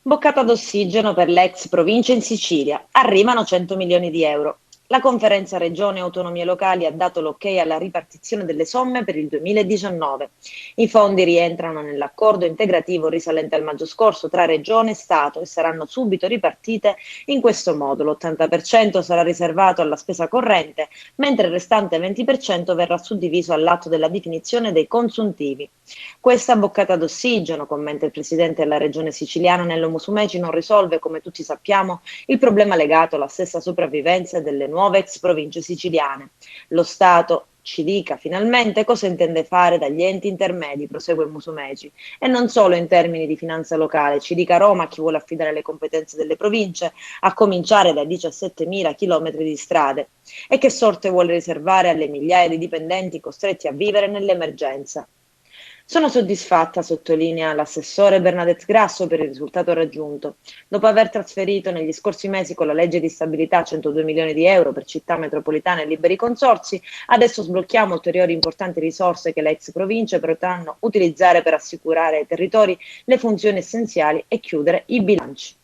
Boccata d'ossigeno per l'ex provincia in Sicilia. Arrivano 100 milioni di euro. La conferenza Regione e Autonomie Locali ha dato l'ok alla ripartizione delle somme per il 2019. I fondi rientrano nell'accordo integrativo risalente al maggio scorso tra Regione e Stato e saranno subito ripartite in questo modo. L'80% sarà riservato alla spesa corrente, mentre il restante 20% verrà suddiviso all'atto della definizione dei consuntivi. Questa boccata d'ossigeno, commenta il presidente della regione siciliana Nello Musumeci, non risolve, come tutti sappiamo, il problema legato alla stessa sopravvivenza delle nuove ex province siciliane. Lo Stato ci dica finalmente cosa intende fare dagli enti intermedi, prosegue Musumeci, e non solo in termini di finanza locale, ci dica Roma a chi vuole affidare le competenze delle province, a cominciare dai 17.000 chilometri di strade, e che sorte vuole riservare alle migliaia di dipendenti costretti a vivere nell'emergenza. Sono soddisfatta, sottolinea l'assessore Bernadette Grasso, per il risultato raggiunto. Dopo aver trasferito negli scorsi mesi con la legge di stabilità 102 milioni di euro per città metropolitane e liberi consorzi, adesso sblocchiamo ulteriori importanti risorse che le ex province potranno utilizzare per assicurare ai territori le funzioni essenziali e chiudere i bilanci.